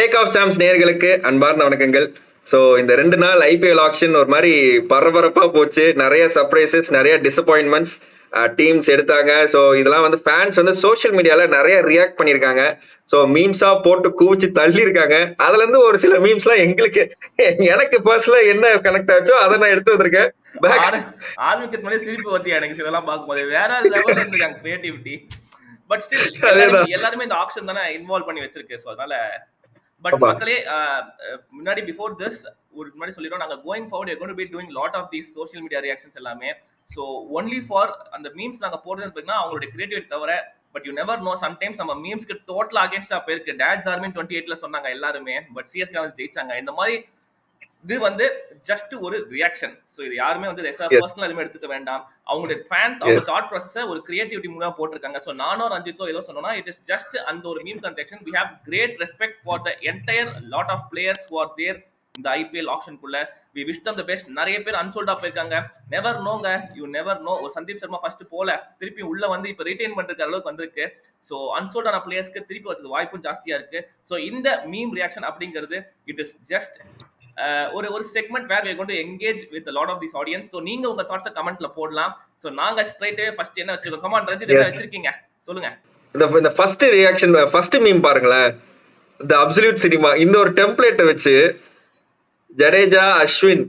Take off Sam's நேயர்களுக்கு அன்பார்ந்த வணக்கங்கள். ஸோ இந்த 2 நாள் ஐபிஎல் ஆக்ஷன் ஒரு மாதிரி பரபரப்பா போச்சு. நிறைய சர்ப்ரைசஸ், நிறைய டிசப்பாயின்மெண்ட்ஸ் டீம்ஸ் எடுத்தாங்க. ஸோ இதெல்லாம் வந்து ஃபேன்ஸ் வந்து சோஷியல் மீடியால நிறைய ரியாக்ட் பண்ணியிருக்காங்க. ஸோ மீம்ஸா போட்டு குவிச்சு தள்ளி இருக்காங்க. அதுல இருந்து ஒரு சில மீம்ஸ்லாம் எனக்கு பர்சனலா என்ன கனெக்ட் ஆச்சோ அதை நான் எடுத்து வந்திருக்கேன். ஆரம்பிக்கிறது முன்னாடி சிரிப்பு வருது எனக்கு இதெல்லாம் பார்க்கும்போது. வேற லெவல் இருந்துருக்காங்க கிரியேட்டிவிட்டி. பட் ஸ்டில் எல்லாருமே இந்த ஆக்ஷன் தானே இன்வால்வ் பண்ணி வச்சிருக்கு. ஸோ அதனால பட் மக்களே முன்னாடி பிஃபோர் திஸ் ஒரு முன்னாடி சொல்லிடுறோம், நாங்கள் going forward going to be doing lot of these social media reactions எல்லாமே. ஸோ ஒன்லி ஃபார் அந்த மீம்ஸ் நாங்கள் போடுறது பார்த்தீங்கன்னா அவங்களுடைய கிரியேட்டிவிட்டி தவிர. But you never know, sometimes நம்ம மீம்ஸ்க்கு டோட்டல் அகேன்ஸ்டா போயிருக்கு. டேட்ஸ் ஆர்மி 28ல சொன்னாங்க எல்லாருமே, பட் சிஎஸ்கே வந்து ஜெயிச்சாங்க. இந்த மாதிரி இது வந்து ஜஸ்ட் ஒரு ரியாக்ஷன். ஸோ இது யாருமே வந்து பர்சனல் எதுவுமே எடுத்துக்க வேண்டாம். அவங்களுடைய ஃபேன்ஸ் அவங்க தாட் ப்ராசஸை ஒரு கிரியேட்டிவிட்டி மூலமா போட்டிருக்காங்க. ஸோ நானோ ரஞ்சித்தோ ஏதோ சொன்னோம்னா இட் இஸ் ஜஸ்ட் அந்த ஒரு மீம் கன்டெக்ஷன். We have great respect for the entire lot of players for their இந்த ஐபிஎல் ஆப்ஷனுக்குள்ள. We wish them the best. நிறைய பேர் அன்சோல்டா போயிருக்காங்க. நெவர் நோங்க, யூ நெவர் நோ. ஒரு சந்தீப் சர்மா ஃபர்ஸ்ட் போல திருப்பி உள்ள வந்து இப்போ ரிட்டைன் பண்ற அளவுக்கு வந்திருக்கு. ஸோ அன்சோல்டான பிளேயர்ஸ்க்கு திருப்பி வரதுக்கு வாய்ப்பும் ஜாஸ்தியா இருக்கு. ஸோ இந்த மீம் ரியாக்ஷன் அப்படிங்கிறது இட் இஸ் ஜஸ்ட் ஒரு segment where we are going to engage with a lot of this audience. so நீங்க உங்க தாட்ஸ் கமெண்ட்ல போடலாம். சோ நாங்க ஸ்ட்ரைட்டே ஃபர்ஸ்ட் என்ன வச்சிருக்கோம், கமான் ரஞ்சித் என்ன வச்சிருக்கீங்க சொல்லுங்க. இந்த ஃபர்ஸ்ட் ரியாக்ஷன், ஃபர்ஸ்ட் மீம் பாருங்களேன். தி அப்சல்யூட் சினிமா இந்த ஒரு டெம்ப்ளேட்டை வச்சு ஜடேஜா, அஸ்வின்,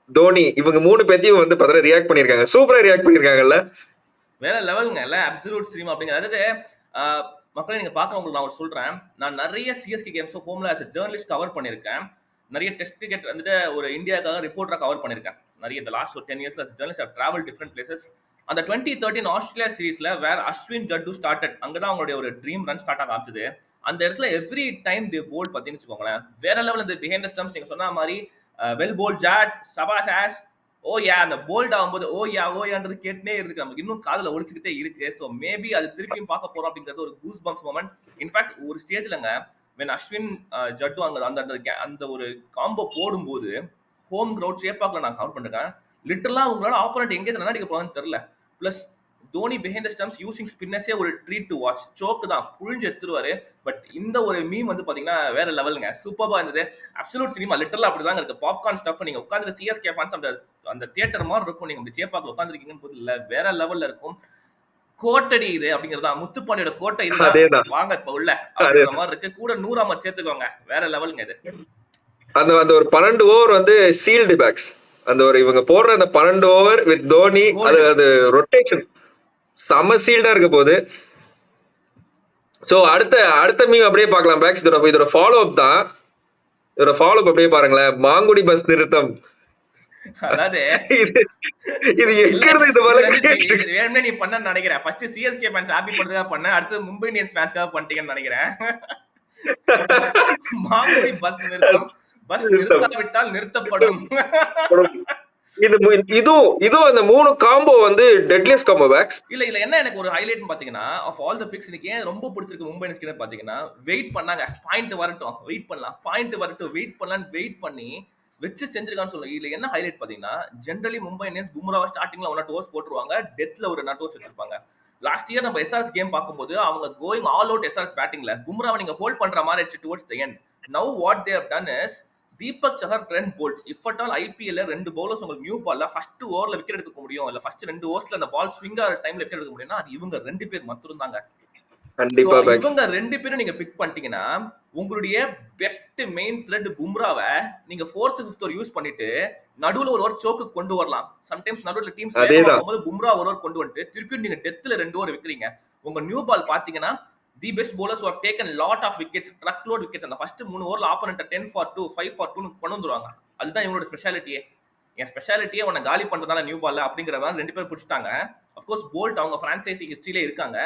தோனி இவங்க 3 பேத்தையும் வந்து பார்த்தா ரியாக்ட் பண்ணிருக்காங்க. சூப்பரா ரியாக்ட் பண்ணிருக்காங்கல்ல, வேற லெவலுங்க. இல்ல அப்சல்யூட் சினிமா அப்படிங்கிறது மக்களை நீங்க பார்க்கறவங்களுக்கு நான் சொல்றேன். நான் நிறைய சிஎஸ்கே கேம்ஸ் ஹோம்ல as a ஜர்னலிஸ்ட் கவர் பண்ணிருக்கேன். நிறைய டெஸ்ட் கிரிக்கெட் வந்துட்டு ஒரு இந்தியாவுக்காக ரிப்போர்ட்டரா கவர் பண்ணிருக்கேன். நிறைய இந்த லாஸ்ட் ஒரு 10 இயர்ஸ்ல journalist how travel different places. அந்த 2013 ஆஸ்திரேலியா சீரீஸ்ல வேர் அஸ்வின் ஜட்டு ஸ்டார்டட், அங்கதான் அவங்களுடைய ஒரு ட்ரீம் ரன் ஸ்டார்ட் ஆக ஆரம்பிச்சது. அந்த இடத்துல எவ்ரி டைம் தி போல்ட் பார்த்தீங்கன்னு வச்சுக்கோங்களேன், வேற லெவல். இந்த பிஹைண்ட் தி ஸ்டம்ப்ஸ் நீங்க சொன்ன மாதிரி வெல் போல்ட் ஜாட், சபாஷ் ஆஷ், ஓ யா, அந்த போல்ட் ஆகும்போது ஓ யான்றது கேட்டுனே இருக்கு, நமக்கு இன்னும் காதுல ஒழிச்சுக்கிட்டே இருக்கு. ஸோ மேபி அது திருப்பியும் பார்க்க போறோம் அப்படிங்கிறது ஒரு கூஸ் பம்ப்ஸ் மொமெண்ட். இன்ஃபேக்ட் ஒரு ஸ்டேஜ்லங்க when அஸ்வின் ஜட்டு அந்த ஒரு காம்போ போடும்போது ஹோம் கிரவுட் சேப்பாக்ல நான் கவர் பண்ணிருக்கேன். லிட்டரலா உங்களால ஆப்போனன்ட் எங்கே ரன் அடிக்க போறான்னு தெரியல. Plus Dhoni behind the stumps using ஸ்பின்னர்ஸே ஒரு ட்ரீட் டு வாட்ச். சோக்கு தான் புழிஞ்சு எடுத்துருவாரு. பட் இந்த ஒரு மீம் வந்து பாத்தீங்கன்னா வேற லெவலுங்க, சூப்பரா இருந்தது. அப்சல்யூட் சினிமா லிட்டரலா அப்படிதாங்க இருக்கு. பாப்கார்ன் ஸ்டஃப் நீங்க உட்காந்து சிஎஸ்கே ஃபேன்ஸ் அந்த தியேட்டர் மாதிரி இருக்கும். நீங்க அந்த சேப்பாக்ல உட்காந்துருக்கீங்கன்னு போது இல்ல, வேற லெவல்ல இருக்கும். கோட்டடி இது அப்படிங்கறதா, முத்துப்பாண்டியோட கோட்டை இதுதான். வாங்க இப்ப உள்ள அப்படிங்கிற மாதிரி இருக்கு. கூட 100 அம்மா சேர்த்துக்கோங்க, வேற லெவலுங்க இது. அந்த ஒரு 12 ஓவர் வந்து சீல்டு பேக்ஸ். அந்த ஒரு இவங்க போடுற அந்த 12 ஓவர் வித் தோனி, அது ரொட்டேஷன் செம சீல்டா இருக்க போகுது. சோ அடுத்த மீம் அப்படியே பார்க்கலாம் பேக்ஸ். இதோட ஃபாலோ அப் தான். இதோட ஃபாலோ அப் அப்படியே பாருங்களேன். மாங்குடி பஸ் நிறுத்தம். அதாவது இது எங்க இருந்து இந்த மாதிரி வேணும்னே நீ பண்ணன்னு நினைக்கிறேன். ஃபர்ஸ்ட் சிஎஸ்கே ஃபேன்ஸ் ஹாப்பி பண்றதுக்காக பண்ண, அடுத்து மும்பை இந்தியன்ஸ் ஃபேன்ஸ்க்காக பண்ணிட்டீங்கன்னு நினைக்கிறேன். மாங்குடி பஸ் நிறுத்தம், பஸ் நிறுத்தாவிட்டால் நிறுத்தப்படும். இதுவும் அந்த 3 காம்போ வந்து டெட்லியஸ்ட் காம்போ பேக்ஸ். இல்ல என்ன எனக்கு ஒரு ஹைலைட்னு பாத்தீங்கன்னா, ஆஃப் ஆல் தி பிக்ஸ் எனக்கு ஏன் ரொம்ப பிடிச்சிருக்கு மும்பை இந்தியன்ஸ் பாத்தீங்கன்னா, வெயிட் பண்ணாங்க. பாயிண்ட் வரட்டும் வெயிட் பண்ணலாம், பாயிண்ட் வரட்டும் வெயிட் பண்ணலாம்னு வெயிட் பண்ணி வச்சு செஞ்சிருக்கான்னு சொல்லுங்க. இதுல என்ன ஹைலைட் பாத்தீங்கன்னா, ஜெனரலி மும்பை இந்தியன்ஸ் பும்ராவை ஸ்டார்டிங்ல 1 டோஸ் போட்டுருவாங்க, டெத்ல ஒரு நட்டோஸ் வச்சிருப்பாங்க. லாஸ்ட் இயர் நம்ம எஸ்ஆர்எஸ் கேம் பார்க்கும்போது அவங்க கோயிங் ஆல் அவுட் எஸ்ஆர்எஸ் பேட்டிங்ல பும்ராவை நீங்க ஹோல்ட் பண்ற மாதிரி ஆயிடுச்சு towards the end. Now what they have done is Deepak Chahar, Trent Boult, if at all ஐபிஎல்ல 2 பவுலர்ஸ் உங்களுக்கு நியூ பால்ல ஃபர்ஸ்ட் ஓவர்ல விக்கெட் எடுக்க முடியும், இல்ல ஃபர்ஸ்ட் 2 ஓவர்ஸ்ல அந்த பால் ஸ்விங் ஆகிற டைம்ல விக்கெட் எடுக்க முடியும்னா அது இவங்க 2 பேர் மட்டும் தாங்க. கண்டிப்பா இவங்க 2 பேரும் நீங்க பிக் பண்ணிட்டீங்கன்னா உங்களுடைய பெஸ்ட் மெயின் த்ரெட் பும்ராவை நீங்க 4th 5th ஓவர் யூஸ் பண்ணிட்டு நடுவுல ஒரு ஓவர் சோக்கு கொண்டு வரலாம். சம்டைம்ஸ் நடுவுல டீம்ஸ் போகும்போது பும்ரா ஒரு ஓவர் கொண்டு வந்துட்டு திருப்பி நீங்க டெத்ல 2 ஓவர் விக்கிறீங்க. உங்க நியூ பால் பாத்தீங்கன்னா the best bowlers who have taken lot of wickets, truckload wickets, அந்த ஃபர்ஸ்ட் 3 ஓவர்ல ஆப்போனன்ட் 10 for 2 5 for 2 கொண்டு வந்துருவாங்க. அதுதான் இவங்களோட ஸ்பெஷாலிட்டியே. என் ஸ்பெஷாலிட்டியே உன்னை காலி பண்றதால நியூ பால்ல அப்படிங்கிற மாதிரி 2 பேர் பிடிச்சிட்டாங்க. அஃப்கோர்ஸ் போல்ட் அவங்க பிரான்சைசி ஹிஸ்டரியிலே இருக்காங்க.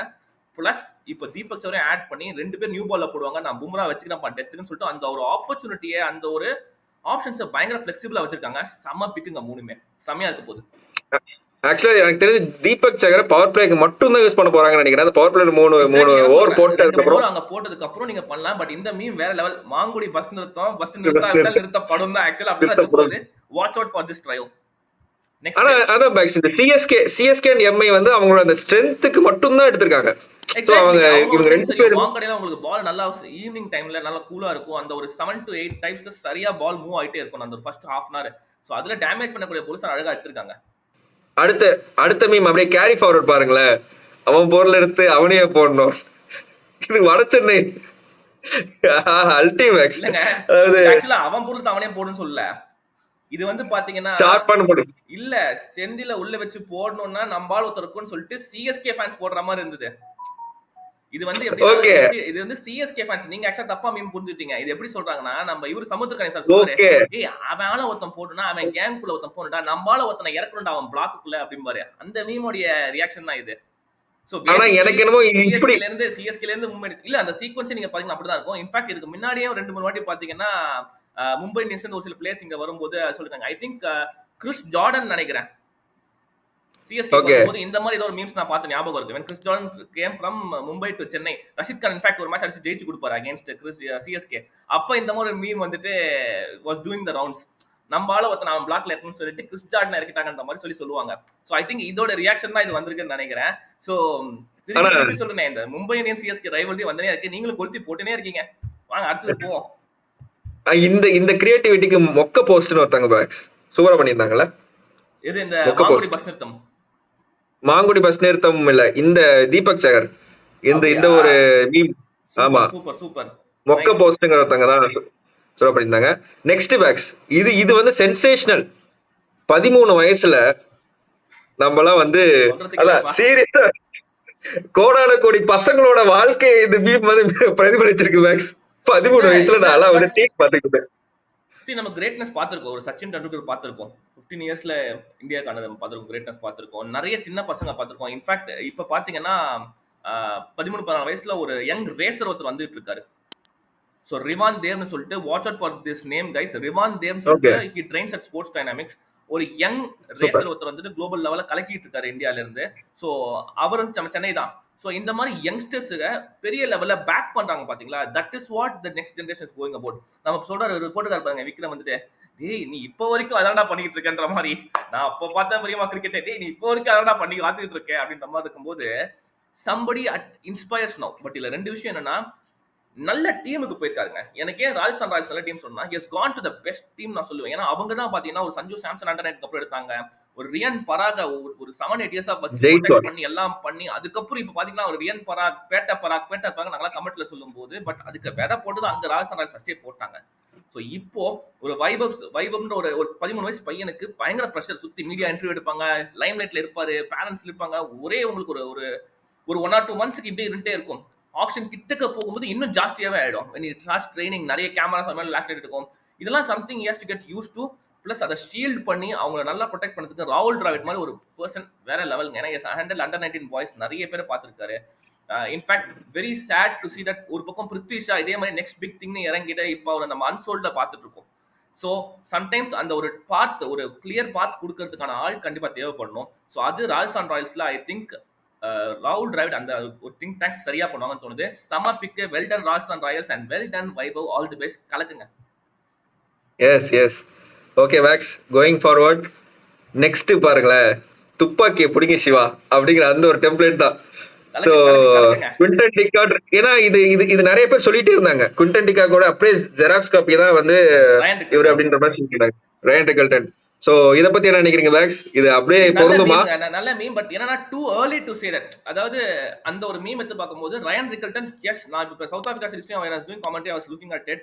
பிளஸ் இப்போ தீபக் சவரையும் ஆட் பண்ணி 2 பேர் நியூ பால்ல போடுவாங்க. நான் பும்ரா வச்சுக்கிறேன் டெத்துன்னு சொல்லிட்டு அந்த ஒரு ஆப்பர்ச்சுனிட்டியை, அந்த ஒரு ஆப்ஷன்ஸை பயங்கர ஃபிளெக்சிபிளா வச்சிருக்காங்க. செம்ம பிக்குங்க, 3மே செம்மையா இருக்க போகுது. ஆக்சுவலா எனக்கு தெரிஞ்சு தீபக் சகரை பவர் பிளேக்கு மட்டும் தான் யூஸ் பண்ண போறாங்கன்னு நினைக்கிறேன். அந்த பவர் பிளேல 3 ஓவர் போட்டதுக்கு அப்புறம் அங்க போட்டதுக்கு அப்புறம் நீங்க பண்ணலாம். பட் இந்த மீம் வேற லெவல். மாங்குடி பஸ் நிறுத்தம், பஸ் நிறுத்தப்படும் தான் ஆக்சுவலா அப்படிதான். Watch out for this trial. Next ஆனா அதான் பேக்ஸ் இந்த சிஎஸ்கே அண்ட் எம்ஐ வந்து அவங்களோட அந்த ஸ்ட்ரென்த்துக்கு மட்டும் தான் எடுத்திருக்காங்க. சோ அவங்க எக்ஸாக்ட்லிங்க. அவங்களோட இவங்க ஸ்ட்ரென்த் ரெண்டு தெரியும். பேரும் வாங்கடையில உங்களுக்கு பால் நல்லா ஈவினிங் டைம்ல நல்லா கூலா இருக்கும். அந்த ஒரு 7 to 8 டைம்ஸ்ல சரியா பால் மூவ் ஆயிட்டே இருக்கும். அந்த first half an hour. So அதுல டேமேஜ் பண்ணக்கூடிய பொலிசன் அழகா எடுத்திருக்காங்க. அடுத்த அடுத்த மீம் அப்படியே கேரி ஃபார்வர்ட் பாருங்களேன். அவன் பொருள் எடுத்து அவனையே போடணும். இது வட சென்னை அல்டிமேக்ஸ். இல்லங்க. அதாவது ஆக்சுவலா அவன் பொருள் அவனே போடுன்னு சொல்லல. இது வந்து பாத்தீங்கன்னா ஷார்ப்பான போடு. இல்ல செந்தில உள்ள வச்சு போடணும்னா நம்பால் ஒருத்தர் இருக்கும்னு சொல்லிட்டு சிஎஸ்கே ஃபேன்ஸ் போடுற மாதிரி இருந்தது. இது வந்து ஓகே இது வந்து சிஎஸ்கே ஃபேன்ஸ் நீங்க ஆக்சுவலா தப்பா மீம் புரிஞ்சுட்டீங்க. இது எப்படி சொல்றாங்கன்னா நம்ம இவரு சமுத்திரக்கணி சார் சொல்றாரு. ஓகே ஏய் அவனால ஒருத்தன் போட்டுனா அவன் கேங்குக்குள்ள ஒருத்தன் போனுடா நம்பால ஒருத்தனை இறக்கணும்டா அவன் பிளாக்குக்குள்ள அப்படிம்பாரு. அந்த மீமோடைய ரியாக்ஷன் தான் இது. சோ ஆனா எனக்கு என்னமோ இப்படி சிஎஸ்கேல இருந்து மும்பை இல்ல அந்த சீக்வன்ஸ் நீங்க பாத்தீங்கன்னா அப்படிதான் இருக்கும். இன்ஃபேக்ட் இதுக்கு முன்னாடியே 2-3 வாட்டி பாத்தீங்கன்னா மும்பை இந்தியன்ஸ் ஒரு சில பிளேயர்ஸ் இங்க வரும்போது சொல்லிருக்காங்க. ஐ திங்க் கிறிஸ் ஜார்டன் நினைக்கிறேன். சிஎஸ்கே ஓகே வரும்போது இந்த மாதிரி ஏதோ ஒரு மீம்ஸ் நான் பார்த்த ஞாபகம் இருக்கு. when Chris Jordan came from Mumbai to Chennai, Rashid Khan in fact ஒரு மேட்ச் அடிச்சு ஜெயிச்சு கொடுப்பாரு அகைன்ஸ்ட் சிஎஸ்கே. அப்ப இந்த மாதிரி ஒரு மீம் வந்துட்டு வாஸ் டூயிங் த ரவுண்ட்ஸ். நம்மளால ஒருத்தன் அவன் பிளாக்ல இருக்குன்னு சொல்லிட்டு கிறிஸ் ஜார்டன் இறக்கிட்டாங்கன்ற மாதிரி சொல்லுவாங்க. சோ ஐ திங்க் இதோட ரியாக்ஷன் தான் இது வந்திருக்குன்னு நினைக்கிறேன். சோ திருப்பி சொல்றேன் இந்த மும்பை இந்தியன்ஸ் சிஎஸ்கே ரைவல்ரி வந்துனே இருக்கு. நீங்களும் கொளுத்தி போட்டுனே இருக்கீங்க. வாங்க அடுத்தது போவோம். இந்த கிரியேட்டிவிட்டிக்கு மொக்க போஸ்ட்னு ஒருத்தங்க பேக்ஸ் சூப்பரா பண்ணியிருந்தாங்கல்ல. இது இந்த மொக்க மாங்குடி போஸ்ட் பஸ் நிறுத்தம். மாங்குடி பஸ் நிறுத்தம் இல்ல, இந்த தீபக் சேகர் இந்த இந்த அப்படியா? ஒரு மீம். ஆமா சூப்பர் சூப்பர் சூப்பர். மொக்க நைஸ். போஸ்ட்ங்கிற ஒருத்தங்க தான் சூப்பரா பண்ணியிருந்தாங்க. நெக்ஸ்ட் பேக்ஸ் இது வந்து சென்சேஷனல். 13 வயசுல நம்மலாம் வந்து சொல்றதுக்கு அதான் இல்லப்பா. சீரியஸா கோடான கோடி பசங்களோட வாழ்க்கை இது மீம் வந்து பிரதிபலிச்சிருக்கு மேக்ஸ். 13 வயசுல நான் எல்லாம் வந்து டீக் பாத்துக்கிட்டேன். See நம்ம கிரேட்னஸ் பார்த்திருக்கோம். ஒரு சச்சின் டெண்டுல்கர் பார்த்திருக்கோம். 15 இயர்ஸ்ல இந்தியாக்கானது பார்த்திருக்கோம். கிரேட்னஸ் பார்த்திருக்கோம். நிறைய சின்ன பசங்க பார்த்திருக்கோம். இன்ஃபேக்ட் இப்ப பாத்தீங்கன்னா 13, 14 வயசுல ஒரு யங் ரேசர் ஒருத்தர் வந்துட்டு இருக்காரு. ஸோ ரிவான் தேவ்னு சொல்லிட்டு watch out for this name guys. Rivaan தேவ்னு சொல்லிட்டு he trains at sports dynamics. ஒரு யங் ரேசர் ஒருத்தர் வந்துட்டு குளோபல் லெவல்ல கலக்கிட்டு இருக்காரு இந்தியால இருந்து. ஸோ அவர் வந்து சென்னை தான். ஸோ இந்த மாதிரி யங்ஸ்டர்ஸுக பெரிய லெவல்ல பேக் பண்றாங்க பாத்தீங்களா. That is what the next generation is going about. நம்ம சொல்ற ரிப்போர்ட்டர் பாருங்க விக்ரம் வந்துட்டு டேய் நீ இப்போ வரைக்கும் அதான்டா பண்ணிட்டு இருக்கன்ற மாதிரி. நான் அப்போ பார்த்தேன் பெரியமா கிரிக்கெட். டேய் நீ இப்போ வரைக்கும் அதான்டா பண்ணி காத்துக்கிட்டு இருக்க அப்படின்ற மாதிரி இருக்கும்போது somebody inspires now. பட் இதுல ரெண்டு விஷயம் என்னன்னா நல்ல டீமுக்கு போயிருக்காருங்க. எனக்கு ஏன் ராஜஸ்தான் ராயல்ஸ் நல்ல டீம் சொன்னா, he has gone to the best team நான் சொல்லுவேன். ஏன்னா அவங்க தான் பாத்தீங்கன்னா ஒரு சஞ்சு சாம்சன் அண்டர் 19 அப்புறம் எடுத்தாங்க. ஒரு ரியன் பராக ஒரு 7-8 இயர்ஸா வச்சு protect பண்ணி எல்லாம் பண்ணி அதுக்கப்புறம் இப்ப பாத்தீங்கன்னா ஒரு ரியன் பராக் பேட்ட பராக் நாங்களா கமெண்ட்ல சொல்லும்போது பட் அதுக்கு விதை போட்டது அங்க ராஜஸ்தான் ராயல்ஸ் ஃபர்ஸ்டே போட்டாங்க. ஸோ இப்போ ஒரு வைபவ்ன்ற ஒரு 13 வயசு பையனுக்கு பயங்கர ப்ரெஷர். சுத்தி மீடியா இன்டர்வியூ எடுப்பாங்க, லைம் லைட்ல இருப்பாரு, பேரண்ட்ஸ் இருப்பாங்க. ஒரே உங்களுக்கு ஒரு 1 or 2 மந்த்ஸ்க்கு இப்படி இருந்துட்டே இருக்கும். ஆக்ஷன் கிட்டக்க போகும்போது இன்னும் ஜாஸ்தியாவே ஆயிடும். when you trust training நிறைய கேமராஸ் மேல லாஸ்ட் எடுக்கும். இதெல்லாம் something he has to get used to. Plus அதை ஷீல்ட் பண்ணி அவங்கள நல்லா ப்ரொடெக்ட் பண்ணதுக்கு ராகுல் டிராவிட் மாதிரி ஒரு பர்சன் வேற லெவலுங்க. ஏன்னா ஹேண்டில் அண்டர் 19 பாய்ஸ் நிறைய பேர் பார்த்துருக்காரு. In fact very sad to see that ஒரு பக்கம் பிருத்வி ஷா இதே மாதிரி நெக்ஸ்ட் பிக் திங்னு இறங்கிட்டு இப்போ அவரை நம்ம அன்சோல்ட பார்த்துட்டு இருக்கோம். ஸோ சம்டைம்ஸ் அந்த ஒரு பாத் ஒரு கிளியர் பாத் கொடுக்கறதுக்கான ஆள் கண்டிப்பா தேவைப்படணும். ஸோ அது ராஜஸ்தான் ராயல்ஸ்ல ஐ திங்க் ராகுல் டிராவிட் அந்த ஒரு திங்க் டேங்க்ஸ் சரியா பண்ணுவாங்கன்னு தோணுது. சம pick well done Rajasthan Royals and well done Vaibhav. All the best. கலக்குங்க. Yes okay max going forward. Next பாருங்களேன் துப்பாக்கியை பிடிங்க சிவா அப்படிங்கிற அந்த ஒரு டெம்ப்ளேட் தான். ஸோ குவிண்டன் டிகாக் ஏன்னா இது நிறைய பேர் சொல்லிட்டே இருந்தாங்க. குவிண்டன் டிகாக் கூட அப்படியே ஜெராக்ஸ் காப்பி தான் வந்து இவர் அப்படின்ற மாதிரி சொல்லிட்டாங்க ரயன் ரிக்கல்டன். சோ இத பத்தி என்ன நினைக்கிறீங்க மேக்ஸ்? இது அப்படியே பொருந்துமா? நல்ல மீம் பட் என்னன்னா two early to say that. அதாவது அந்த ஒரு மீம் எடுத்து பார்க்கும்போது ரயன் ரிக்கல்டன் எஸ் நான் இப்ப சவுத் ஆப்பிரிக்கா சீரிஸ்லயும் I was doing commentary, I was looking at it.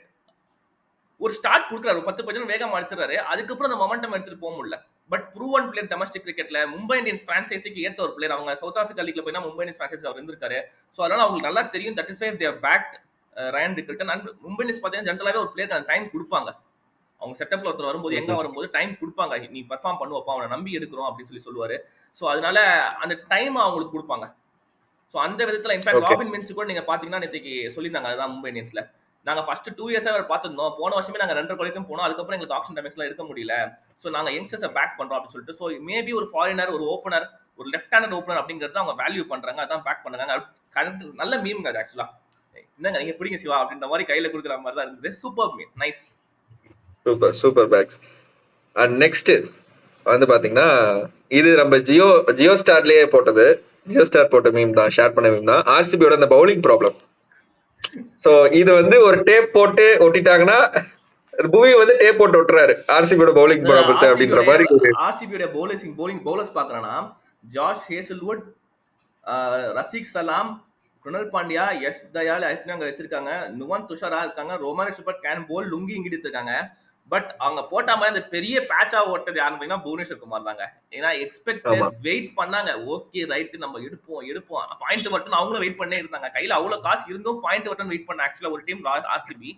ஒரு ஸ்டார்ட் கொடுக்குறாரு, 10% வேகமா அடிச்சிடறாரு. அதுக்கப்புறம் அந்த மொமெண்டம் எடுத்துட்டு போக முடியல. பட் ப்ரூவன் பிளேயர் டொமஸ்டிக் கிரிக்கெட்ல மும்பை இந்தியன்ஸ் பிரான்சைஸிக்கு ஏத்த ஒரு பிளேயர். அவங்க சவுத் ஆப்பிரிக்கா லீக்ல போய் மும்பை இந்தியன்ஸ் பிரான்சைஸ் அவர் இருந்திருக்காரு. ஸோ அதனால அவங்களுக்கு நல்லா தெரியும். That is why they backed Ryan Rickelton. And Mumbai Indians பார்த்தீங்கன்னா ஜென்ரலாவே ஒரு பிளேயருக்கு அந்த டைம் கொடுப்பாங்க. அவங்க செட்டப்ல ஒருத்தர் வரும்போது எங்க வரும்போது டைம் கொடுப்பாங்க. நீ பெர்ஃபார்ம் பண்ணுவப்பா, அவனை நம்பி எடுக்கிறோம் அப்படின்னு சொல்லுவாரு. ஸோ அதனால அந்த டைம் அவங்களுக்கு கொடுப்பாங்க. ஸோ அந்த விதத்துல இன்ஃபேக்ட் ராபின் மின்ஸ் கூட நீங்க பாத்தீங்கன்னா நேற்றுக்கு சொல்லியிருந்தாங்க. அதுதான் மும்பை இந்தியன்ஸ்ல நாங்க ஃபர்ஸ்ட் 2 இயர்ஸா பார்த்துருந்தோம். போன வருஷமே நாங்க 2 வரைக்கும் போனோம். அதுக்கப்புறம் எங்களுக்கு ஆப்ஷன் டைமெக்ஸ்லாம் எடுக்க முடியல. ஸோ நாங்க யங்ஸ்டர்ஸை பேக் பண்றோம் அப்படின்னு சொல்லிட்டு. ஸோ மேபி ஒரு ஃபாரினர், ஒரு ஓப்பனர், ஒரு லெஃப்ட் ஹேண்டட் ஓப்பனர் அப்படிங்கறத அவங்க வேல்யூ பண்றாங்க. அதான் பேக் பண்றாங்க. கரெக்ட், நல்ல மீம் அது ஆக்சுவலா. என்னங்க நீங்க பிடிங்க சிவா அப்படின்ற மாதிரி கையில கொடுக்குற மாதிரி தான் இருந்தது. Super meme, nice. Super packs. And next வந்து பாத்தீங்கன்னா இது நம்ம ஜியோ ஸ்டார்லயே போட்டது. ஜியோ ஸ்டார் போட்ட மீம் தான், ஷேர் பண்ண மீம் தான். ஆர்சிபியோட அந்த பவுலிங் ப்ராப்ளம். சோ இது வந்து ஒரு டேப் போட்டு ஒட்டிட்டாங்கன்னா புவி வந்து டேப் போட்டு ஒட்டுறாரு ஆர்சிபியோட பவுலிங் ப்ராப்ளத்தை அப்படின்ற மாதிரி ஒரு ஆர்சிபியோட பவுலர்ஸ் பாக்குறேன்னா ஜாஷ் ஹேசல்வுட், ரசிக் சலாம், குணல் பாண்டியா, யஷ் தயால் அங்க வச்சிருக்காங்க. நுவன் துஷாரா இருக்காங்க. ரோமான் சூப்பர் கேன் போல் லுங்கி இங்கிட்டு இருக்காங்க. பட் அவங்க போட்ட மாதிரி அந்த பெரிய பேட்சா ஓட்டது யாருன்னு பார்த்தீங்கன்னா புவனேஸ்வர் குமார் தாங்க. ஏன்னா ஆமா வெயிட் பண்ணாங்க. ஓகே ரைட் நம்ம எடுப்போம் பாயிண்ட் மட்டும் அவங்களும் வெயிட் பண்ணே இருந்தாங்க. கையில அவ்வளவு காசு இருந்தும் பாயிண்ட் மட்டும் வெயிட் பண்ண ஆக்சுவலா ஒரு டீம் ஆர்சிபி.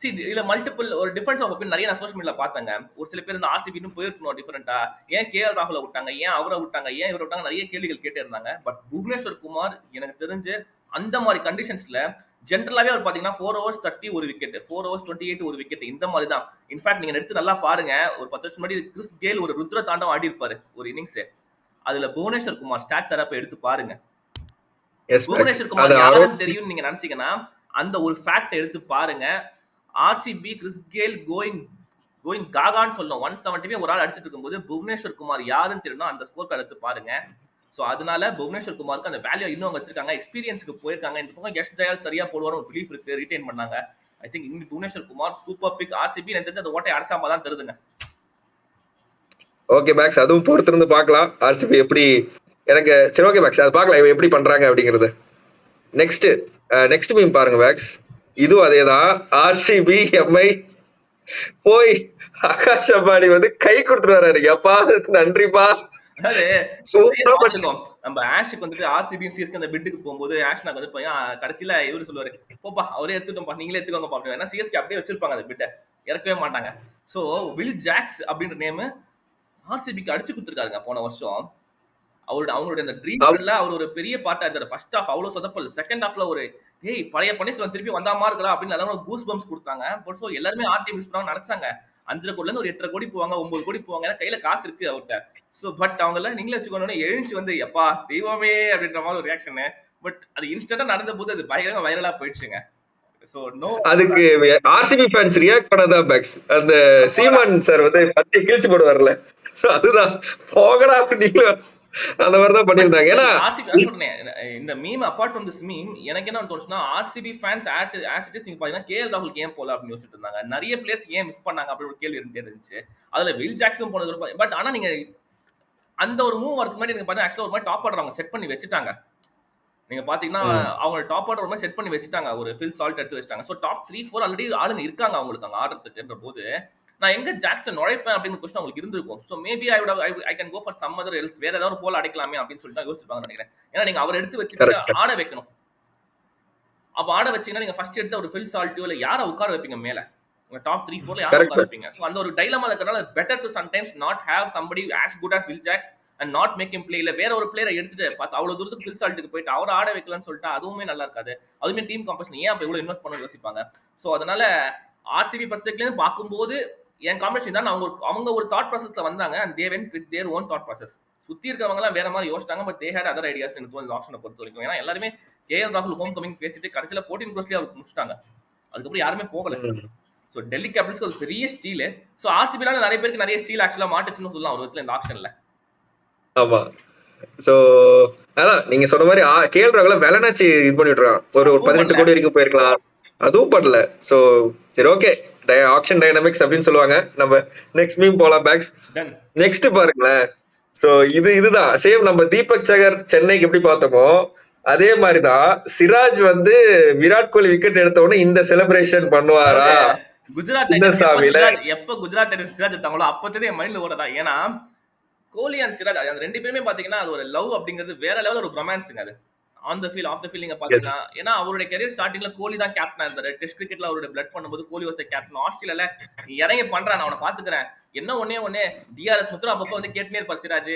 இதுல மல்டிபிள் ஒரு டிஃபரன்ஸ் ஆஃப் ஒப்பீனியன் நிறைய நான் சோஷியல் மீடியால பார்த்தேங்க. ஒரு சில பேர் இந்த ஆர்சிபின்னு போயிருக்கணும் டிஃபரெண்டா. ஏன் கேஎல் ராகுல விட்டாங்க, ஏன் அவரை விட்டாங்க, ஏன் இவரை விட்டாங்க, நிறைய கேள்விகள் கேட்டே இருந்தாங்க. பட் புவனேஸ்வர் குமார் எனக்கு தெரிஞ்சு அந்த மாதிரி கண்டிஷன்ஸ்ல ஜென்ரலாவே அவர் பாத்தீங்கன்னா 4 overs 30 ஒரு விக்கெட், 4 overs 28 ஒரு விக்கெட், இந்த மாதிரி தான். இன்ஃபேக்ட் நீங்க எடுத்து நல்லா பாருங்க, ஒரு 10 வருஷம் முன்னாடி கிறிஸ் கேல் ஒரு ருத்ர தாண்டம் ஆடி இருப்பாரு ஒரு இன்னிங்ஸ். அதுல புவனேஸ்வர் குமார் ஸ்டாட்ஸ் அப்ப எடுத்து பாருங்க. புவனேஸ்வர் குமார் யாருன்னு தெரியும் நீங்க நினைச்சீங்கன்னா அந்த ஒரு ஃபேக்ட் எடுத்து பாருங்க. ஆர்சிபி கிறிஸ் கேல் கோயிங் காகான்னு சொல்லணும். 170 ஒரு ஆள் அடிச்சிட்டு இருக்கும்போது புவனேஸ்வர் குமார் யாருன்னு தெரியணும், அந்த ஸ்கோர் கார்டு எடுத்து பாருங்க. சோ அதனால புவனேஸ்வர் குமாருக்கு அந்த வேல்யூ இன்னும் வச்சிருக்காங்க. எக்ஸ்பீரியன்ஸ்க்கு போயிருக்காங்க. இந்த பக்கம் யஷ் தயால் சரியா போடுவார் ஒரு பிலீஃப் இருக்கு, ரிட்டைன் பண்ணாங்க. ஐ திங்க் இங்க Bhuvneshwar Kumar super pick. RCB எனக்கு தெரிஞ்ச அந்த ஓட்டை அடிச்சாம தான் தெரியுதுங்க. ஓகே பேக்ஸ், அதுவும் பொறுத்திருந்து பார்க்கலாம் ஆர்சிபி எப்படி. எனக்கு சரி ஓகே பேக்ஸ், அது பார்க்கலாம் எப்படி பண்றாங்க அப்படிங்கிறது. நெக்ஸ்ட் மீம் பாருங்க பேக்ஸ், இதுவும் அதேதான். ஆர்சிபி எம்ஐ போய் ஆகாஷ் அம்பானி வந்து கை கொடுத்துட்டு வர்றாரு. எப்பா நன்றிப்பா. நம்ம ஆஷுக்கு வந்துட்டு ஆர்சிபி சிஎஸ்கே அந்த பிட்டுக்கு போகும்போது ஆஷ் நாங்க வந்து கடைசியில இவரு சொல்லுவாரு, போப்பா அவரே எடுத்துட்டோம்ப்பா, நீங்களே எடுத்துக்கோங்க பாப்பா. ஏன்னா சிஎஸ்கே அப்படியே வச்சிருப்பாங்க அந்த பிட்டை, இறக்கவே மாட்டாங்க. சோ வில் ஜாக்ஸ் அப்படின்ற நேம் ஆர்சிபிக்கு அடிச்சு கொடுத்துருக்காருங்க போன வருஷம். அவங்களோட அந்த ட்ரீம்ல அவர் ஒரு பெரிய பார்ட்டா இருந்தாரு. ஃபர்ஸ்ட் ஹாஃப் அவ்வளவு சொதப்பல், செகண்ட் ஹாஃப்ல ஒரு ஏய் பழைய பன்னீர்செல்வம் திருப்பி வந்தாமா இருக்கலாம் அப்படின்னு எல்லாரும் கூஸ் பம்ப்ஸ் கொடுத்தாங்க. பட் ஸோ எல்லாருமே ஆர்டி மிஸ் பண்ணாங்க நினைச்சாங்க. 5 கோடில இருந்து ஒரு 8 கோடி போவாங்க, 9 கோடி போவாங்க, ஏன்னா கையில காசு இருக்கு அவர்கிட்ட. ஸோ பட் அவங்க எல்லாம் நீங்களே வச்சுக்கோன்னு எழுந்து வந்து எப்பா தெய்வமே அப்படின்ற மாதிரி ஒரு ரியாக்ஷன். பட் அது இன்ஸ்டன்டா நடந்த போது அது பயங்கரமா வைரலா போயிடுச்சுங்க. சோ நோ அதுக்கு ஆர்சிபி ஃபேன்ஸ் ரியாக்ட் பண்ணாதான் பேக்ஸ். அந்த சீமான் சார் வந்து பத்தி கிழிச்சு போடுவார்ல, சோ அதுதான் போகடா நீங்க அந்த மாதிரி தான் பண்ணிருந்தாங்க. ஏன்னா இந்த meme apart from this meme எனக்கு என்ன தோணுச்சுன்னா ஆர்சிபி ஃபேன்ஸ் நீங்க பாத்தீங்கன்னா கேஎல் ராகுல் ஏன் போல அப்படின்னு யோசிச்சுட்டு இருந்தாங்க. நிறைய பிளேயர்ஸ் ஏன் மிஸ் பண்ணாங்க அப்படின்னு ஒரு கேள்வி இருந்துச்சு. அதுல வில் ஜாக்சன் போனது. பட் ஆனா நீங்க அந்த ஒரு மூவ் வரதுக்கு முன்னாடி நீங்க பாத்தீங்கன்னா ஆக்சுவலா ஒரு மாதிரி டாப் ஆர்டர் அவங்க செட் பண்ணி வச்சுட்டாங்க. நீங்க பாத்தீங்கன்னா அவங்க டாப் ஆர்டர் ஒரு மாதிரி செட் பண்ணி வச்சுட்டாங்க, ஒரு ஃபில் சால்ட் எடுத்து வச்சுட்டாங்க. ஸோ டாப் 3-4 ஆல்ரெடி ஆளுங்க இருக்காங்க அவங்களுக்கு அங்க ஆடுறதுக்குன்ற போது நான் எங்க ஜாக்சன் நுழைப்பேன் அப்படின்னு கொஸ்டின் உங்களுக்கு இருந்திருக்கும். So maybe I can go for some other else, வேற ஏதாவது போல் அடைக்கலாமே அப்படின்னு சொல்லிட்டு யோசிச்சிருப்பாங்க நினைக்கிறேன். ஏன்னா நீங்க அவர் எடுத்து வச்சுட்டு ஆட வைக்கணும். அப்ப ஆட வச்சீங்கன்னா நீங்க ஃபர்ஸ்ட் எடுத்து ஒரு ஃபில் சால்ட்டியோ இல்ல யாரை உட்கார வைப்பீங்க மேல, டாப் 3-4ல யாரை உட்கார வைப்பீங்க. ஸோ அந்த ஒரு டைலமா இருக்கிறனால better to sometimes not have somebody as good as Will Jacks and not make him play. இல்ல வேற ஒரு பிளேயரை எடுத்துட்டு பார்த்து அவ்வளவு தூரத்துக்கு ஃபில் சால்ட்டுக்கு போயிட்டு அவரை ஆட வைக்கலாம்னு சொல்லிட்டு அதுவுமே நல்லா இருக்காது. அதுவுமே டீம் கம்பெனி ஏன் அப்ப இவ்வளவு இன்வெஸ்ட் பண்ண யோசிப்பாங்க. ஸோ அதனால ஆர்சிபி பர்ஸ்பெக்டிவ்ல பார்க்கும்போது என் காம்பினேஷன் தான். அவங்க ஒரு தாட் ப்ராசஸ்ல வந்தாங்க and they went with their own thought process. சுத்தி இருக்கிறவங்க எல்லாம் வேற மாதிரி யோசிச்சாங்க. But they had other ideas எனக்கு தோணுது ஆப்ஷனை பொறுத்த வரைக்கும். ஏன்னா எல்லாருமே கேஎல் ராகுல் ஹோம் கமிங் பேசிட்டு கடைசியில 14 crores அவர் முடிச்சிட்டாங்க. அதுக்கப்புறம் யாருமே போகல. ஸோ டெல்லி கேபிட்டல்ஸ்க்கு ஒரு பெரிய ஸ்டீல். ஸோ ஆர்சிபினால நிறைய பேருக்கு நிறைய ஸ்டீல் ஆக்சுவலா மாட்டுச்சுன்னு சொல்லலாம் ஒரு விதத்துல இந்த ஆப்ஷன்ல. ஆமா. சோ அதான் நீங்க சொன்ன மாதிரி கேஎல் ராகுல வெலனாச்சு இது பண்ணி விட்டுறான். ஒரு 18 கோடி வரைக்கும் போயிருக்கலாம், அதுவும் பண்ணல. சோ சரி ஓகே, ஆக்ஷன் டைனமிக்ஸ் அப்படின்னு சொல்லுவாங்க. நம்ம நெக்ஸ்ட் மீம் போலாம் பேக்ஸ். நெக்ஸ்ட் பாருங்களேன். சோ இதுதான் சேம் நம்ம தீபக் சகர் சென்னைக்கு எப்படி பார்த்தோமோ அதே மாதிரிதான் சிராஜ் வந்து விராட் கோலி விக்கெட் எடுத்த உடனே இந்த செலிப்ரேஷன் பண்ணுவாரா குஜராத் எப்ப குஜராத் சிராஜ் எடுத்தாங்களோ அப்பத்தே மைண்ட்ல ஓடதா. ஏன்னா கோலி அண்ட் சிராஜ் அந்த ரெண்டு பேருமே பாத்தீங்கன்னா அது ஒரு லவ் அப்படிங்கிறது வேற லெவல் ஒரு ரொமான்ஸுங்க. அது on the field off the field நீங்க பாத்தீங்கன்னா, ஏன்னா அவருடைய கரியர் ஸ்டார்டிங்ல கோலி தான் கேப்டனா இருந்தாரு. டெஸ்ட் கிரிக்கெட்ல அவருடைய பிளட் பண்ணும்போது கோலி வாஸ் தி கேப்டன். ஆஸ்திரேலியால இறங்கி பண்றான், நான் அவனை பாத்துக்கிறேன், என்ன ஒன்னே டிஆர்எஸ் மட்டும் அப்பப்போ வந்து கேட்டுனே இருப்பார் சிராஜ்,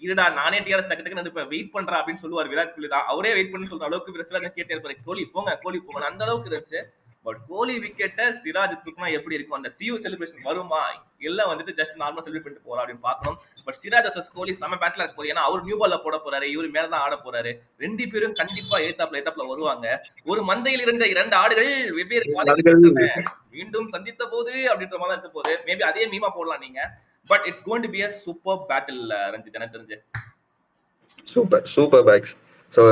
இருடா நானே டிஆர்எஸ் டக்கு வெயிட் பண்றா அப்படின்னு சொல்லுவார். விராட் கோலி தான் அவரே வெயிட் பண்ணி சொல்ற அளவுக்கு சிராஜ் கேட்டே இருப்பாரு, கோலி போங்க அந்த அளவுக்கு இருந்துச்சு. பட் கோலி விக்கெட்டை சிராஜ் தூக்குனா எப்படி இருக்கும், அந்த சியூ செலிப்ரேஷன் வருமா இல்ல வந்துட்டு ஜஸ்ட் நார்மலா செலிப்ரேட் பண்ணிட்டு போறா அப்படின்னு பாக்கணும். பட் சிராஜ் வர்சஸ் கோலி செம பேட்டில் இருக்க போகுது. ஏன்னா அவர் நியூ பால்ல போட போறாரு, இவரு மேலதான் ஆட போறாரு. ரெண்டு பேரும் கண்டிப்பா ஏத்தாப்ல வருவாங்க. ஒரு மந்தையில் இருந்த 2 ஆடுகள் வெவ்வேறு மீண்டும் சந்தித்த போது அப்படின்ற மாதிரி இருக்க போது. மேபி அதே மீமா போடலாம் நீங்க. But it's going to be a super battle Ranjith எனக்கு தெரிஞ்சு. Super packs. ஸோ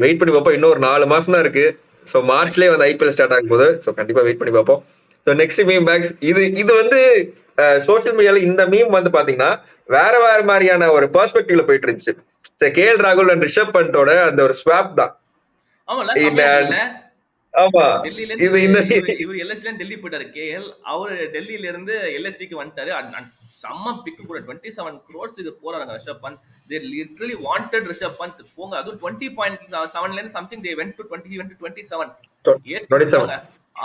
வெயிட் பண்ணி பார்ப்போம். இன்னும் ஒரு 4 மாசம் தான் இருக்கு. ஸோ மார்ச்லேயே வந்து ஐபிஎல் ஸ்டார்ட் ஆகும் போது, ஸோ கண்டிப்பா வெயிட் பண்ணி பார்ப்போம். ஸோ நெக்ஸ்ட் மீம் பேக்ஸ், இது வந்து சோஷியல் மீடியால இந்த மீம் வந்து பாத்தீங்கன்னா வேற மாதிரியான ஒரு பெர்ஸ்பெக்டிவ்ல போயிட்டு இருந்துச்சு. சரி, கேஎல் ராகுல் அண்ட் ரிஷப் பண்டோட அந்த ஒரு ஸ்வாப் தான். ஆமால இந்த செமையா ஆமா டெல்லியில இது இருந்து இந்த இவர் எல்எஸ்டில டெல்லி போயிட்டாரு கேஎல். அவரு டெல்லியில இருந்து எல்எஸ்டிக்கு வந்துட்டாரு. செம்ம பிக்கு கூட 27 crores இது போறாங்க Rishabh bandh. they literally wanted Rishabh bandh போங்க. அதுவும் 20.7 ல இருந்து something they went to 20 went to 27 ஏத்தி 27. விட்டாங்க.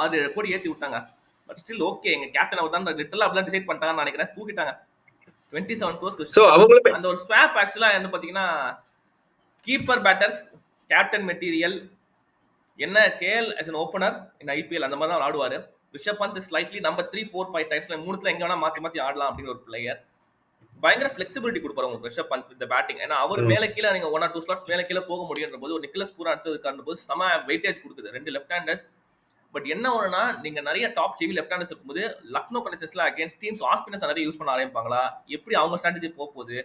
6 கோடி ஏத்தி விட்டாங்க. பட் ஸ்டில் ஓகே, எங்க கேப்டன் அவர் தான் லிட்டரலா அப்படிலாம் டிசைட் பண்ணிட்டாங்கன்னு நினைக்கிறேன். தூக்கிட்டாங்க 27 crores. ஸோ அவங்களுமே அந்த ஒரு ஸ்வாப் ஆக்சுவலா என்ன பாத்தீங்கன்னா கீப்பர் பேட்டர்ஸ் கேப்டன் மெட்டீரியல் என்ன KL as an opener in IPL அந்த மாதிரி தான் ஆடுவாரு. ரிஷப் பந்த் ஸ்லைட்லி நம்பர் 3 4 5 டைம்ஸ்ல மூணுத்துல எங்க வேணா மாத்தி ஆடலாம் அப்படிங்கிற ஒரு பிளேயர். பயங்கர ஃபிளெக்சிபிலிட்டி கொடுப்பாரு உங்களுக்கு ரிஷப் பந்த் இந்த பேட்டிங். ஏன்னா அவர் மேல கீழே நீங்க 1 or 2 ஸ்லாட்ஸ் மேல கீழே போக முடியுன்ற போது ஒரு நிக்கலஸ் பூரா அடுத்ததுக்கான போது செம வெயிட்டேஜ் கொடுக்குது ரெண்டு லெஃப்ட் ஹேண்டர்ஸ். பட் என்ன ஒண்ணுனா நீங்க நிறைய டாப் ஹெவி லெஃப்ட் ஹேண்டர்ஸ் இருக்கும்போது லக்னோ கலெக்டர்ஸ்ல அகைன்ஸ்ட் டீம்ஸ் ஆஃப் ஸ்பின்னர்ஸ் நிறைய யூஸ் பண்ண ஆரம்பிப்பாங்களா, எப்படி அவங்க ஸ்ட்ராட்டஜி போகுது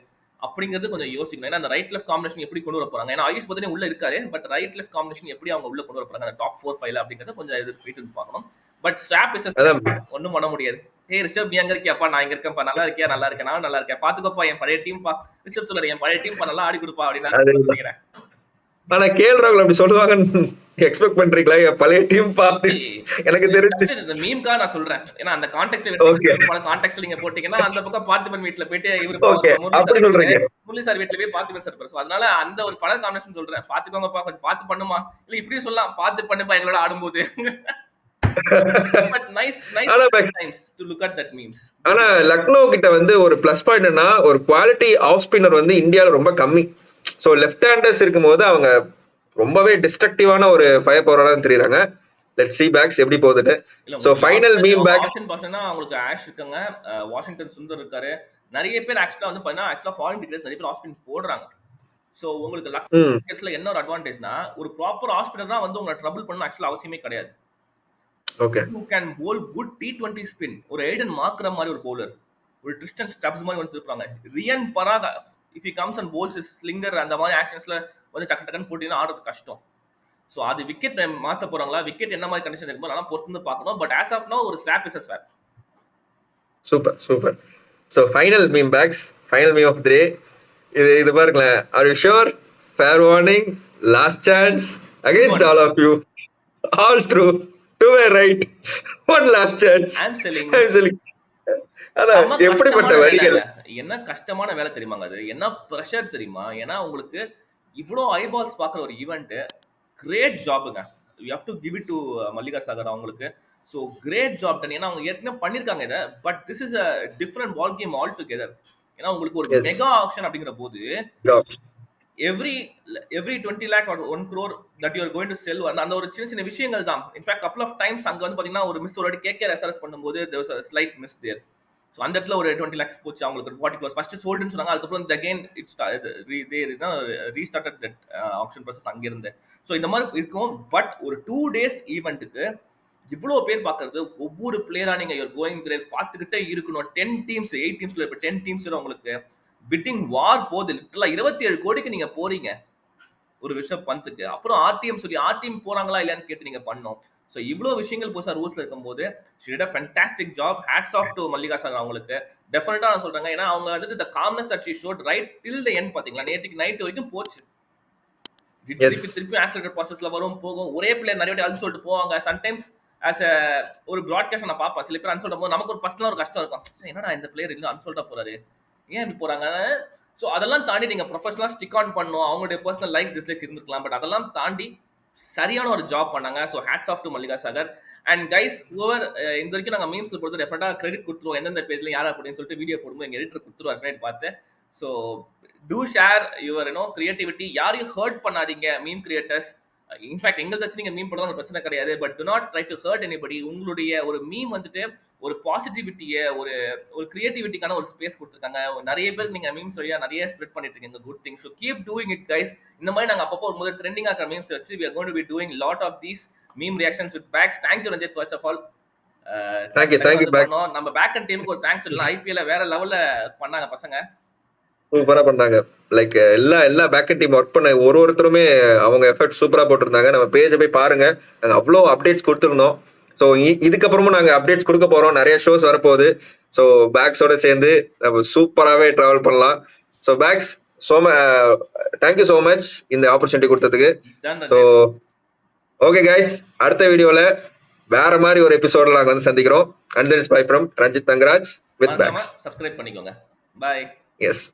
அப்படிங்கிறது கொஞ்சம் யோசிக்கணும். ஏன்னா அந்த ரைட் லெஃப்ட் காம்பினேஷன் எப்படி கொண்டு வர போறாங்க. ஏன்னா ஆயுஷ் பத்தினே உள்ள இருக்காரு, பட் ரைட் லெஃப்ட் காம்பினேஷன் எப்படி அவங்க உள்ள கொண்டு வர போறாங்க அந்த டாப் 4-5 அப்படிங்கறத கொஞ்சம் எதிர்த்து பார்க்கணும். பட் ஸ்வாப் இஸ் ஒன்னும் பண்ண முடியாது. ஏய் ரிஷப் நீ எங்க இருக்கியாப்பா, நான் இங்க இருக்கேன்ப்பா, நல்லா இருக்கியா, நல்லா இருக்கேன், நான் நல்லா இருக்கேன், பாத்துக்கோப்பா என் பழைய டீம் பா. ரிஷப் சொல்றாரு என் பழைய டீம் பா நல்லா ஆடி கொடுப்பா அப்படின்னு நினைக்கிறேன். ஆனா கேஎல் ராகுல் அப்படி சொல்லுவாங்கன்னு எக்ஸ்பெக்ட் பண்றீங்களா? பழைய டீம் பார்த்து எனக்கு தெரிஞ்சு இந்த மீம்கா நான் சொல்றேன். ஏன்னா அந்த கான்டெக்ஸ்ட்ல பல கான்டெக்ஸ்ட்ல நீங்க போட்டீங்கன்னா அந்த பக்கம் பார்த்திபன் வீட்ல போயிட்டு இவரு அப்படி சொல்றீங்க முரளி சார் வீட்ல போய் பார்த்திபன் சார் இருப்பாரு. அதனால அந்த ஒரு பல காம்பினேஷன் சொல்றேன். பாத்துக்கோங்கப்பா, கொஞ்சம் பார்த்து பண்ணுமா, இல்ல இப்படியும் சொல்லலாம், பார்த்து பண்ணுப்பா எங்களோட ஆடும்போது. ஆனா லக்னோ கிட்ட வந்து ஒரு பிளஸ் பாயிண்ட்னா ஒரு குவாலிட்டி ஆஃப் ஸ்பின்னர் வந்து இந்தியால ரொம்ப கம்மி. சோ லெஃப்ட் ஹேண்டர்ஸ் இருக்கும்போது அவங்க ரொம்பவே டிஸ்ட்ரக்டிவான ஒரு ஃபயர் பவரா தெரியுறாங்க. லெட்ஸ் see backs எப்படி போகுதுன்னு. So final meme pack option பாத்தீங்கன்னா உங்களுக்கு ஆஷ் இருக்காங்க, வாஷிங்டன் சுந்தர் இருக்காரு. நிறைய பேர் ஆக்சுவலா வந்து பாத்தீங்கன்னா ஆக்சுவலா ஃபாரின் டிகிரேஸ் நிறைய பேர் ஆஃப் ஸ்பின் போடுறாங்க. சோ உங்களுக்கு லக்னோல என்ன ஒரு அட்வான்டேஜ்னா ஒரு ப்ராப்பர் ஆஃப் ஸ்பின்னர் தான் வந்து உங்களை ட்ரபிள் பண்ணணும் ஆக்சுவலா அவசியமே கிடையாது. Okay. Who can bowl good T20 spin. ஒரு Aiden மார்க்கற மாதிரி ஒரு bowler. ஒரு Tristan Stubbs மாதிரி வந்து இருப்பாங்க. ரியன் பராக் if he comes and bowls his slinger அந்த மாதிரி ஆக்ஷன்ஸ்ல வந்து டக்கு போட்டினா ஆடுறது கஷ்டம். சோ அது விக்கெட் மாத்த போறாங்களா, விக்கெட் என்ன மாதிரி கண்டிஷன் இருக்குமோ அதெல்லாம் பொறுத்து வந்து பார்க்கணும். பட் as of now ஒரு swap is a swap. Super. So final meme bags, final meme of the day. இது பாருங்களேன். Are you sure? Fair warning, last chance against all of you. All true. Two were right. One last chance. I'm selling. அதான் எப்படிப்பட்ட வழிகள். என்ன கஷ்டமான வேலை தெரியுமாங்க அது, என்ன பிரஷர் தெரியுமா. ஏன்னா உங்களுக்கு இவ்வளோ ஐபால்ஸ் பார்க்குற ஒரு ஈவெண்ட் கிரேட் ஜாபுங்க. You have to give it to Mallika Sagar அவங்களுக்கு. ஸோ கிரேட் ஜாப் தான். ஏன்னா அவங்க ஏற்கனவே பண்ணியிருக்காங்க இதை, but this is a different ball game all together. ஏன்னா உங்களுக்கு ஒரு மெகா ஆக்ஷன் அப்படிங்கிற போது every 20 lakh or 1 crore that you are going to sell அந்த ஒரு சின்ன விஷயங்கள் தான். இன்ஃபேக்ட் couple of times அங்க வந்து பாத்தீங்கன்னா ஒரு மிஸ் ஒரு கேகேஆர் எஸ்ஆர்எஸ் பண்ணும்போது there was a slight miss there. So அந்த இடத்துல ஒரு 20 lakhs போச்சு அவங்களுக்கு. 40 crores ஃபர்ஸ்ட் சோல்ட்னு சொன்னாங்க. அதுக்கு அப்புறம் again it started they restarted that auction process அங்க இருந்து. சோ இந்த மாதிரி இருக்கும். பட் ஒரு 2 days ஈவென்ட்க்கு இவ்வளவு பேர் பாக்குறது, ஒவ்வொரு பிளேயரா நீங்க you're going there பார்த்துக்கிட்டே இருக்கணும். 10 டீம்ஸ் 8 டீம்ஸ்ல இப்ப 10 டீம்ஸ்ல உங்களுக்கு பிட்டிங் வார் போகுது. லிட்டரலா 27 கோடிக்கு நீங்க போறீங்க ஒரு ரிஷப் பந்துக்கு. அப்புறம் ஆர்டிஎம் சொல்லி ஆர்டிஎம் போறாங்களா இல்லையான்னு கேட்டு நீங்க பண்ணோம். ஸோ இவ்வளோ விஷயங்கள் புதுசாக ரூல்ஸ்ல இருக்கும்போது she did a fantastic job. hats off to Mallika sir அவங்களுக்கு. டெஃபினட்டா நான் சொல்றேங்க. ஏன்னா அவங்க வந்து the calmness that she showed right till the end பாத்தீங்களா, நேற்றுக்கு நைட் வரைக்கும் போச்சு. திருப்பி ஆக்சிடென்ட் ப்ராசஸ்ல வரும் போகும். ஒரே பிளேயர் நிறைய வாட்டி சொல்லிட்டு போவாங்க. சம்டைம்ஸ் ஆஸ் ஒரு ப்ராட்காஸ்ட் நான் பார்ப்பேன். சில பேர் அன்சோல்ட் போது நமக்கு ஒரு பர்சனலா ஒரு கஷ்டம் இருக்கும். என்னடா இந்த பிளேயர் இன்னும் அன்சோல்ட்டா போறாரு, ஏன் இப்படி போறாங்க. ஸோ அதெல்லாம் தாண்டி நீங்க ப்ரொஃபஷனலா ஸ்டிக் ஆன் பண்ணணும். அவங்களுடைய பர்சனல் லைக்ஸ் டிஸ்லைக்ஸ் இருந்திருக்கலாம். பட் அதெல்லாம் தாண்டி சரியான ஒரு ஜாப் பண்ணாங்க. So hats off to Mallika Sagar. And guys whoever இந்த வரைக்கும் நாங்கள் மீம்ஸ்ல பொறுத்து டெஃபினட்டா கிரெடிட் கொடுத்துருவோம். எந்தெந்த பேஜ்ல யார் அப்படின்னு சொல்லிட்டு வீடியோ போடும்போது எங்க எடிட்டர் கொடுத்துருவார் கிரெடிட் பார்த்து. So do share your creativity. யாரையும் ஹர்ட் பண்ணாதீங்க மீம் கிரியேட்டர்ஸ். இன்ஃபேக்ட் எங்களுக்கு வச்சு நீங்க மீம் போடுறது பிரச்சனை கிடையாது. But do not try to hurt anybody. உங்களுடைய ஒரு மீம் வந்துட்டு ஒரு பாசிட்டிவிட்டியை ஒரு கிரியேட்டிவிட்டிக்கான ஒரு ஸ்பேஸ் கொடுத்துருக்காங்க. நிறைய பேருக்கு நீங்க மீம்ஸ் வழியா நிறைய ஸ்ப்ரெட் பண்ணிட்டு இருக்கீங்க good things. So keep doing it guys. இந்த மாதிரி நாங்கள் அப்பப்போ ஒரு முதல் ட்ரெண்டிங்காக இருக்கிற மீம்ஸ் வச்சு we are going to be doing lot of these meme reactions with backs. Thank you Ranjit first of all. Thank you வந்து தேங்க்யூ பேக். பண்ணோம். நம்ம பேக் அண்ட் டீமுக்கு ஒரு தேங்க்ஸ் சொல்லலாம். ஐபிஎல்ல வேற லெவல்ல பண்ணாங்க பசங்க. சூப்பரா பண்ணாங்க. லைக் எல்லா பேக் டீம் ஒர்க் பண்ண ஒருத்தருமே அவங்க எஃபர்ட் சூப்பரா போட்டிருந்தாங்க. நம்ம பேஜ போய் பாருங்க. நாங்க அவ்ளோ அப்டேட்ஸ் குடுத்திருந்தோம். ஸோ இதுக்கப்புறமும் நாங்க அப்டேட்ஸ் குடுக்க போறோம். நெறைய ஷோஸ் வரப்போகுது. ஸோ பேக்ஸோட சேர்ந்து நம்ம சூப்பராவே டிராவல் பண்ணலாம். So bags thank you so much இந்த ஆப்பர்ச்சுனிட்டி குடுத்ததுக்கு. Done so Ranjith. Okay guys, அடுத்த வீடியோல வேற மாதிரி ஒரு எபிசோட்ல நாங்க வந்து சந்திக்கிறோம். And then bye from Ranjith Thangaraj with மறக்காம பேக்ஸ். சப்ஸ்கிரைப் பண்ணிக்கோங்க. பாய். எஸ்.